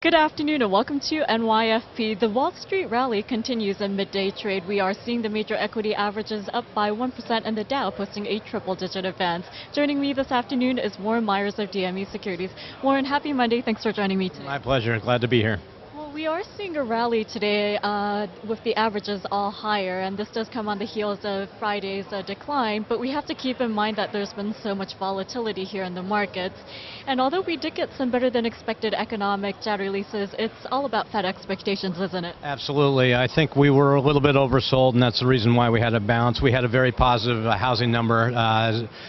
Good afternoon and welcome to NYFP. The Wall Street rally continues in midday trade. We are seeing the major equity averages up by 1% and the Dow posting a triple-digit advance. Joining me this afternoon is Warren Meyers of DME Securities. Warren, happy Monday. Thanks for joining me today. My pleasure. Glad to be here. Well, we are seeing a rally today with the averages all higher, and this does come on the heels of Friday's decline, but we have to keep in mind that there's been so much volatility here in the markets. And although we did get some better than expected economic data releases, it's all about Fed expectations, isn't it? Absolutely. I think we were a little bit oversold, and that's the reason why we had a bounce. We had a very positive housing number.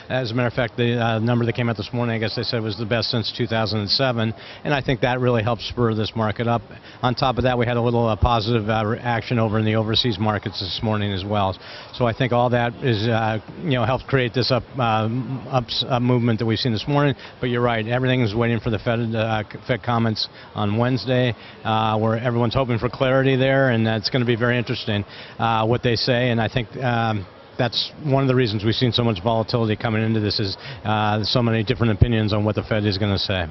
As a matter of fact, the number that came out this morning, I guess they said was the best since 2007, and I think that really helped spur this market up. On top of that, we had a little positive action over in the overseas markets this morning as well. So I think all that is, helped create this up movement that we've seen this morning. But you're right, everything is waiting for the Fed comments on Wednesday, where everyone's hoping for clarity there, and that's going to be very interesting what they say. And I think that's one of the reasons we've seen so much volatility coming into this is so many different opinions on what the Fed is going to say.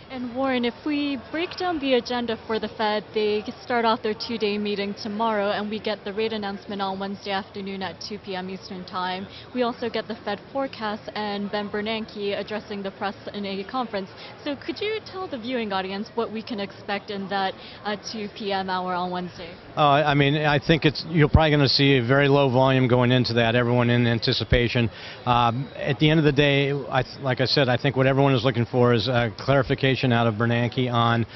And Warren, if we break down the agenda for the Fed, they start off their two-day meeting tomorrow, and we get the rate announcement on Wednesday afternoon at 2 p.m. Eastern Time. We also get the Fed forecast and Ben Bernanke addressing the press in a conference. So could you tell the viewing audience what we can expect in that 2 p.m. hour on Wednesday? I think you're probably going to see a very low volume going into that, everyone in anticipation. At the end of the day, like I said, I think what everyone is looking for is clarification out of Bernanke on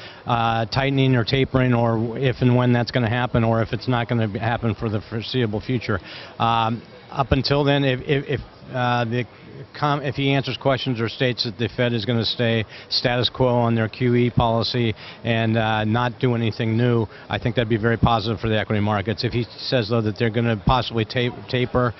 tightening or tapering, or if and when that's going to happen, or if it's not going to happen for the foreseeable future. Up until then, if he answers questions or states that the Fed is going to stay status quo on their QE policy and not do anything new, I think that'd be very positive for the equity markets. If he says, though, that they're going to possibly taper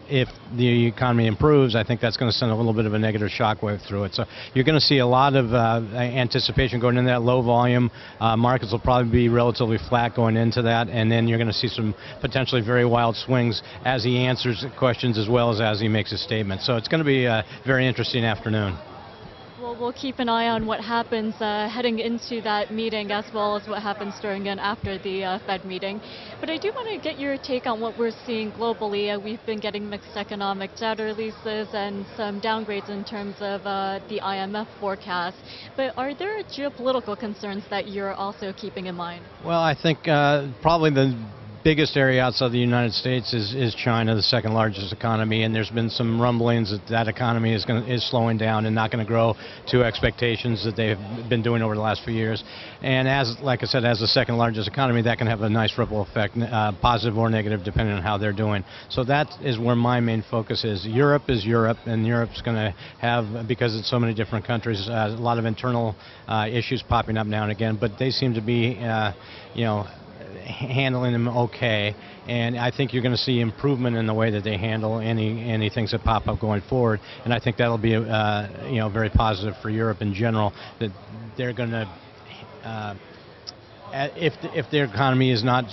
if the economy improves, I think that's going to send a little bit of a negative shockwave through it. So you're going to see a lot of anticipation going into that low volume. Markets will probably be relatively flat going into that, and then you're going to see some potentially very wild swings as he answers questions as well as he makes a statement. So it's going to be a very interesting afternoon. Well, we'll keep an eye on what happens heading into that meeting, as well as what happens during and after the Fed meeting. But I do want to get your take on what we're seeing globally. We've been getting mixed economic data releases and some downgrades in terms of the IMF forecast. But are there geopolitical concerns that you're also keeping in mind? Well, I think probably the biggest area outside the United States is China, the second largest economy, and there's been some rumblings that economy is slowing down and not going to grow to expectations that they've been doing over the last few years. And like I said, as the second largest economy, that can have a nice ripple effect, positive or negative, depending on how they're doing. So that is where my main focus is. Europe is Europe, and Europe's going to have, because it's so many different countries, a lot of internal issues popping up now and again, but they seem to be, handling them okay, and I think you're going to see improvement in the way that they handle any things that pop up going forward, and I think that'll be very positive for Europe in general, that they're going to if their economy is not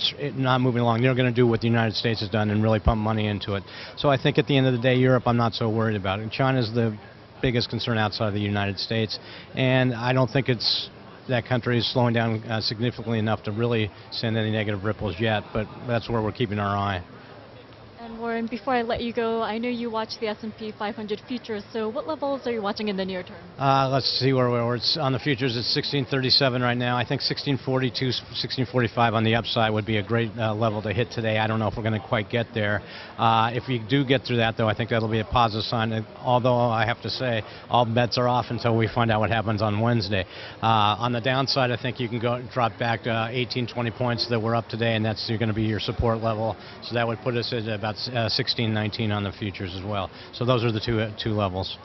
moving along, they're going to do what the United States has done and really pump money into it. So I think at the end of the day, Europe, I'm not so worried about it. China's the biggest concern outside of the United States, and I don't think that country is slowing down significantly enough to really send any negative ripples yet, but that's where we're keeping our eye. And Warren, before I let you go, I know you watch the S&P 500 futures, so what levels are you watching in the near term? Let's see where we're. It's on the futures. It's 1637 right now. I think 1642, 1645 on the upside would be a great level to hit today. I don't know if we're going to quite get there. If we do get through that, though, I think that'll be a positive sign. Although I have to say, all bets are off until we find out what happens on Wednesday. On the downside, I think you can drop back to 18, 20 points that were up today, and that's going to be your support level. So that would put us at about 1619 on the futures as well. So those are the two levels.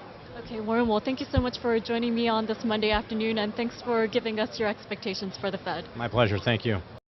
Okay, Warren, well, thank you so much for joining me on this Monday afternoon, and thanks for giving us your expectations for the Fed. My pleasure. Thank you.